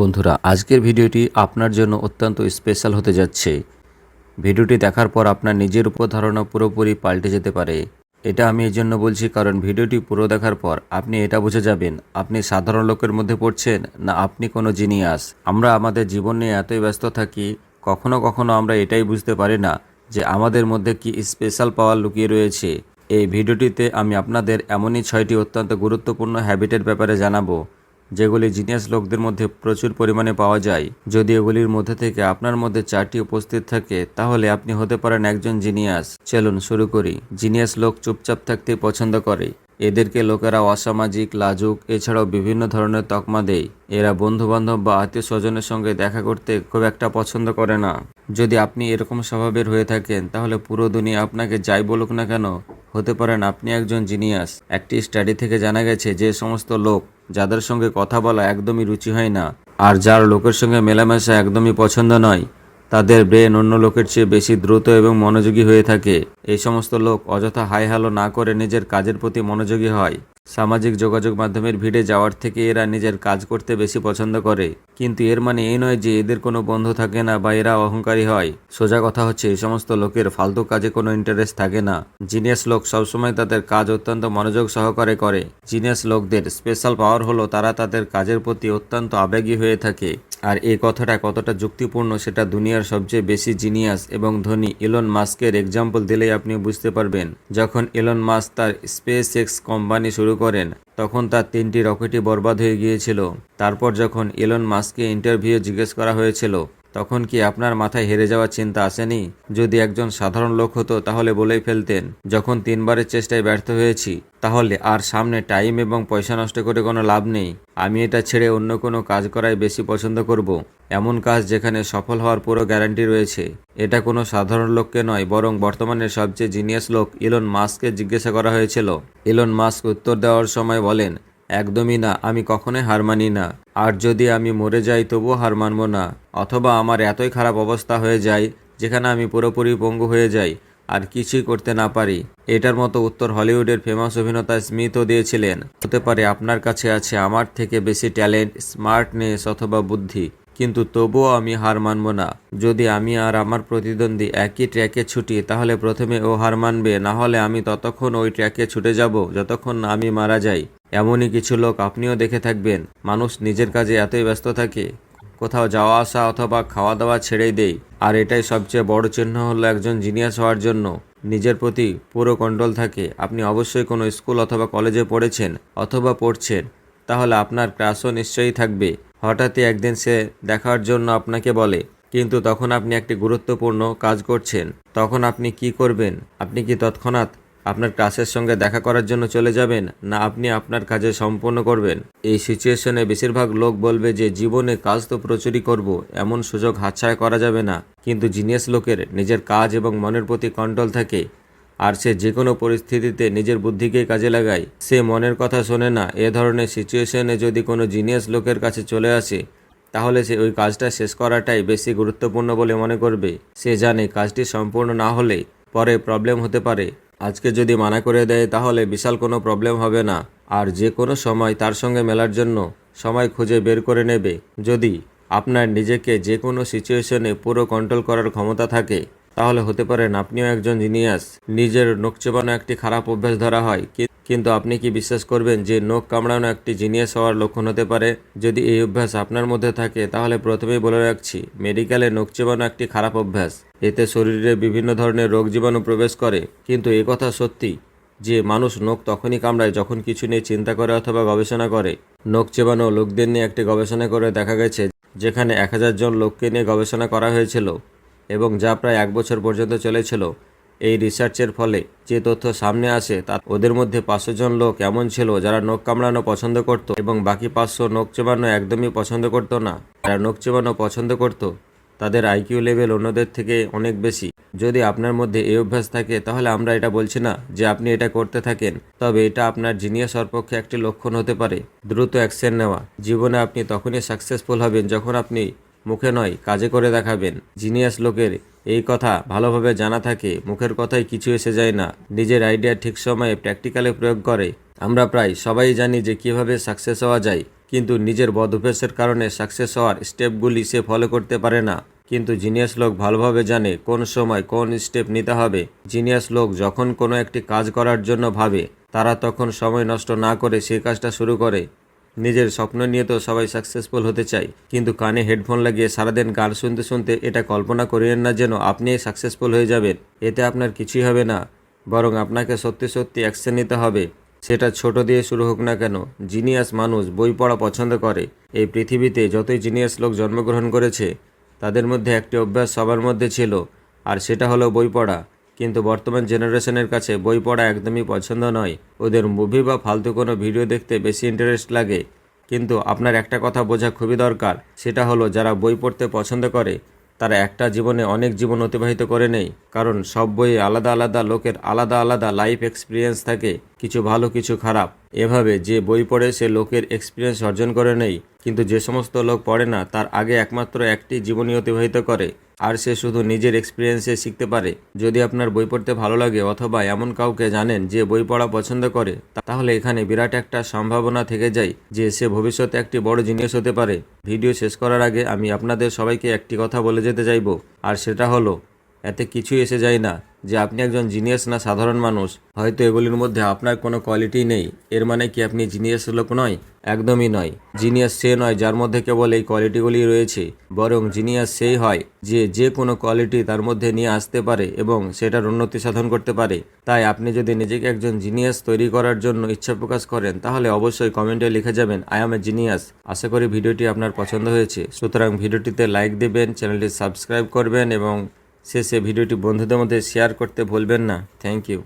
বন্ধুরা, আজকের ভিডিওটি আপনার জন্য অত্যন্ত স্পেশাল হতে যাচ্ছে। ভিডিওটি দেখার পর আপনার নিজের উপর ধারণা পুরোপুরি পাল্টে যেতে পারে। এটা আমি এই জন্য বলছি কারণ ভিডিওটি পুরো দেখার পর আপনি এটা বুঝে যাবেন আপনি সাধারণ লোকের মধ্যে পড়ছেন না আপনি কোনো জিনিয়াস। আমরা আমাদের জীবন নিয়ে এতই ব্যস্ত থাকি, কখনো কখনো আমরা এটাই বুঝতে পারি না যে আমাদের মধ্যে কি স্পেশাল পাওয়ার লুকিয়ে রয়েছে। এই ভিডিওটিতে আমি আপনাদের এমনই 6টি অত্যন্ত গুরুত্বপূর্ণ হ্যাবিটের ব্যাপারে জানাবো যেগুলি জিনিয়াস লোকদের মধ্যে প্রচুর পরিমাণে পাওয়া যায়। যদি এগুলির মধ্যে থেকে আপনার মধ্যে 4টি উপস্থিত থাকে তাহলে আপনি হতে পারেন একজন জিনিয়াস। চলুন শুরু করি। জিনিয়াস লোক চুপচাপ থাকতে পছন্দ করে। এদেরকে লোকেরা অসামাজিক, লাজুক এছাড়াও বিভিন্ন ধরনের তকমা দেয়। এরা বন্ধুবান্ধব বা আত্মীয় স্বজনের সঙ্গে দেখা করতে খুব একটা পছন্দ করে না। যদি আপনি এরকম স্বভাবের হয়ে থাকেন তাহলে পুরো দুনিয়া আপনাকে যাই বলুক না কেন হতে পারেন আপনি একজন জিনিয়াস। একটি স্টাডি থেকে জানা গেছে যে সমস্ত লোক যাদের সঙ্গে কথা বলা একদমই রুচি হয় না আর যার লোকের সঙ্গে মেলামেশা একদমই পছন্দ নয়, তাদের ব্রেন অন্য লোকের চেয়ে বেশি দ্রুত এবং মনোযোগী হয়ে থাকে। এই সমস্ত লোক অযথা হাই হ্যালো না করে নিজের কাজের প্রতি মনোযোগী হয়। সামাজিক যোগাযোগ মাধ্যমের ভিড়ে যাওয়ার থেকে এরা নিজের কাজ করতে বেশি পছন্দ করে। কিন্তু এর মানে এই নয় যে এদের কোনো বন্ধু থাকে না বা এরা অহংকারী হয়। সোজা কথা হচ্ছে এই সমস্ত লোকের ফালতু কাজে কোনো ইন্টারেস্ট থাকে না। জিনিয়াস লোক সবসময় তাদের কাজ অত্যন্ত মনোযোগ সহকারে করে। জিনিয়াস লোকদের স্পেশাল পাওয়ার হলো তারা তাদের কাজের প্রতি অত্যন্ত আবেগী হয়ে থাকে। আর এই কথাটা কতটা যুক্তিপূর্ণ সেটা দুনিয়ার সবচেয়ে বেশি জিনিয়াস এবং ধনী ইলন মাস্কের এক্সাম্পল দিলেই আপনি বুঝতে পারবেন। যখন ইলন মাস্ক তার স্পেস এক্স কোম্পানি শুরু করেন তখন তার 3টি রকেটই বরবাদ হয়ে গিয়েছিল। তারপর যখন ইলন মাস্ককে ইন্টারভিউ জিজ্ঞেস করা হয়েছিল তখন কি আপনার মাথায় হেরে যাওয়ার চিন্তা আসেনি? যদি একজন সাধারণ লোক হতো তাহলে বলেই ফেলতেন, যখন 3বারের চেষ্টায় ব্যর্থ হয়েছি তাহলে আর সামনে টাইম এবং পয়সা নষ্ট করে কোনো লাভ নেই। আমি এটা ছেড়ে অন্য কোনো কাজ করাই বেশি পছন্দ করব। এমন কাজ যেখানে সফল হওয়ার পুরো গ্যারান্টি রয়েছে। এটা কোনো সাধারণ লোককে নয় বরং বর্তমানের সবচেয়ে জিনিয়াস লোক ইলন মাস্ককে জিজ্ঞাসা করা হয়েছিল। ইলন মাস্ক উত্তর দেওয়ার সময় বলেন, একদমই না, আমি কখনোই হার মানি না। আর যদি আমি মরে যাই তবুও হার মানব না। অথবা আমার এতই খারাপ অবস্থা হয়ে যায় যেখানে আমি পুরোপুরি পঙ্গু হয়ে যাই আর কিছুই করতে না পারি। এটার মতো উত্তর হলিউডের ফেমাস অভিনেতা স্মিথও দিয়েছিলেন। হতে পারে আপনার কাছে আছে আমার থেকে বেশি ট্যালেন্ট, স্মার্টনেস অথবা বুদ্ধি, কিন্তু তবুও আমি হার মানব না। যদি আমি আর আমার প্রতিদ্বন্দ্বী একই ট্র্যাকে ছুটি তাহলে প্রথমে ও হার মানবে, না হলে আমি ততক্ষণ ওই ট্র্যাকে ছুটে যাব যতক্ষণ না আমি মারা যাই। এমনই কিছু লোক আপনিও দেখে থাকবেন। মানুষ নিজের কাজে এতই ব্যস্ত থাকে, কোথাও যাওয়া আসা অথবা খাওয়া দাওয়া ছেড়েই দেয়। আর এটাই সবচেয়ে বড় চিহ্ন হলো একজন জিনিয়াস হওয়ার জন্য নিজের প্রতি পুরো কন্ট্রোল থাকে। আপনি অবশ্যই কোনো স্কুল অথবা কলেজে পড়েছেন অথবা পড়ছেন, তাহলে আপনার ক্রাশও নিশ্চয়ই থাকবে। হঠাৎই একদিন সে দেখার জন্য আপনাকে বলে, কিন্তু তখন আপনি একটি গুরুত্বপূর্ণ কাজ করছেন। তখন আপনি কি করবেন? আপনি কি তৎক্ষণাৎ আপনার ক্লাসের সঙ্গে দেখা করার জন্য চলে যাবেন, না আপনি আপনার কাজে সম্পূর্ণ করবেন? এই সিচুয়েশনে বেশিরভাগ লোক বলবে যে জীবনে কাজ তো প্রচুরই করব, এমন সুযোগ হাতছাড়া করা যাবে না। কিন্তু জিনিয়াস লোকের নিজের কাজ এবং মনের প্রতি কন্ট্রোল থাকে আর সে যে কোনো পরিস্থিতিতে নিজের বুদ্ধিকেই কাজে লাগায়। সে মনের কথা শোনে না। এ ধরনের সিচুয়েশনে যদি কোনো জিনিয়াস লোকের কাছে চলে আসে তাহলে সে ওই কাজটা শেষ করাটাই বেশি গুরুত্বপূর্ণ বলে মনে করবে। সে জানে কাজটি সম্পূর্ণ না হলে পরে প্রবলেম হতে পারে। আজকে যদি মানা করে দেয় তাহলে বিশাল কোনো প্রবলেম হবে না, আর যে কোনো সময় তার সঙ্গে মেলার জন্য সময় খুঁজে বের করে নেবে। যদি আপনার নিজেকে যে কোনো সিচুয়েশনে পুরো কন্ট্রোল করার ক্ষমতা থাকে তাহলে হতে পারেন আপনিও একজন জিনিয়াস। নিজের নখ চেবানো একটি খারাপ অভ্যাস ধরা হয়, কিন্তু আপনি কি বিশ্বাস করবেন যে নখ কামড়ানো একটি জিনিয়াস হওয়ার লক্ষণ হতে পারে? যদি এই অভ্যাস আপনার মধ্যে থাকে তাহলে প্রথমেই বলে রাখছি, মেডিকেলে নখ চেবানো একটি খারাপ অভ্যাস। এতে শরীরে বিভিন্ন ধরনের রোগ জীবাণু প্রবেশ করে। কিন্তু এ কথা সত্যি যে মানুষ নখ তখনই কামড়ায় যখন কিছু নিয়ে চিন্তা করে অথবা গবেষণা করে। নখ চেবানো লোকদের নিয়ে একটি গবেষণা করে দেখা গেছে যেখানে 1000 জন লোককে নিয়ে গবেষণা করা হয়েছিল এবং যা প্রায় 1 বছর পর্যন্ত চলেছিল। এই রিসার্চের ফলে যে তথ্য সামনে আসে তা ওদের মধ্যে 500 জন লোক এমন ছিল যারা নখ কামড়ানো পছন্দ করত এবং বাকি 500 নখ চেবানো একদমই পছন্দ করত না। যারা নখ চেবানো পছন্দ করত তাদের আইকিউ লেভেল অন্যদের থেকে অনেক বেশি। যদি আপনার মধ্যে এই অভ্যাস থাকে তাহলে আমরা এটা বলছি না যে আপনি এটা করতে থাকেন, তবে এটা আপনার জিনিয়াস হওয়ার পক্ষে একটি লক্ষণ হতে পারে। দ্রুত অ্যাকশন নেওয়া। জীবনে আপনি তখনই সাকসেসফুল হবেন যখন আপনি মুখে নয় কাজে করে দেখাবেন। জিনিয়াস লোকের এই কথা ভালোভাবে জানা থাকে, মুখের কথায় কিছু এসে যায় না, নিজের আইডিয়া ঠিক সময়ে প্র্যাকটিক্যালে প্রয়োগ করে। আমরা প্রায় সবাই জানি যে কিভাবে সাকসেস হওয়া যায়, কিন্তু নিজের বদ অভ্যাসের কারণে সাকসেস হওয়ার স্টেপগুলি সে ফলো করতে পারে না। কিন্তু জিনিয়াস লোক ভালোভাবে জানে কোন সময় কোন স্টেপ নিতে হবে। জিনিয়াস লোক যখন কোনো একটি কাজ করার জন্য ভাবে, তারা তখন সময় নষ্ট না করে সেই কাজটা শুরু করে। নিজের স্বপ্ন নিয়ে তো সবাই সাকসেসফুল হতে চায়, কিন্তু কানে হেডফোন লাগিয়ে সারাদিন গান শুনতে শুনতে এটা কল্পনা করিয়েন না যেন আপনি সাকসেসফুল হয়ে যাবেন। এতে আপনার কিছুই হবে না, বরং আপনাকে সত্যি সত্যি অ্যাকশন নিতে হবে, সেটা ছোট দিয়ে শুরু হোক না কেন। জিনিয়াস মানুষ বই পড়া পছন্দ করে। এই পৃথিবীতে যতই জিনিয়াস লোক জন্মগ্রহণ করেছে, তাদের মধ্যে একটি অভ্যাস সবার মধ্যে ছিল, আর সেটা হলো বই পড়া। কিন্তু বর্তমান জেনারেশনের কাছে বই পড়া একদমই পছন্দ নয়। ওদের মুভি বা ফালতু কোনো ভিডিও দেখতে বেশি ইন্টারেস্ট লাগে। কিন্তু আপনার একটা কথা বোঝা খুবই দরকার, সেটা হলো যারা বই পড়তে পছন্দ করে তারা একটা জীবনে অনেক জীবন অতিবাহিত করে নেই। কারণ সব বইয়ে আলাদা আলাদা লোকের আলাদা আলাদা লাইফ এক্সপিরিয়েন্স থাকে, কিছু ভালো কিছু খারাপ। এভাবে যে বই পড়ে সে লোকের এক্সপিরিয়েন্স অর্জন করে নেই। কিন্তু যে সমস্ত লোক পড়ে না, তার আগে একমাত্র একটি জীবনী অতিবাহিত করে, আর সে শুধু নিজের এক্সপিরিয়েন্সে শিখতে পারে। যদি আপনার বই পড়তে ভালো লাগে অথবা এমন কাউকে জানেন যে বই পড়া পছন্দ করে, তাহলে এখানে বিরাট একটা সম্ভাবনা থেকে যায় যে সে ভবিষ্যতে একটি বড় জিনিস হতে পারে। ভিডিও শেষ করার আগে আমি আপনাদের সবাইকে একটি কথা বলে যেতে চাইব, আর সেটা হলো এতে কিছুই এসে যায় না যে আপনি একজন জিনিয়াস না সাধারণ মানুষ। হয়তো এগুলির মধ্যে আপনার কোনো কোয়ালিটি নেই, এর মানে কি আপনি জিনিয়াস লোক নয়? একদমই নয়। জিনিয়াস সে নয় যার মধ্যে কেবল এই কোয়ালিটিগুলি রয়েছে, বরং জিনিয়াস সেই হয় যে যে কোনো কোয়ালিটি তার মধ্যে নিয়ে আসতে পারে এবং সেটার উন্নতি সাধন করতে পারে। তাই আপনি যদি নিজেকে একজন জিনিয়াস তৈরি করার জন্য ইচ্ছা প্রকাশ করেন, তাহলে অবশ্যই কমেন্টে লিখে যাবেন আই অ্যাম এ জিনিয়াস। আশা করি ভিডিওটি আপনার পছন্দ হয়েছে। সুতরাং ভিডিওটিতে লাইক দেবেন, চ্যানেলটি সাবস্ক্রাইব করবেন এবং শেষে ভিডিওটি বন্ধুদের মধ্যে শেয়ার করতে ভুলবেন না। Thank you.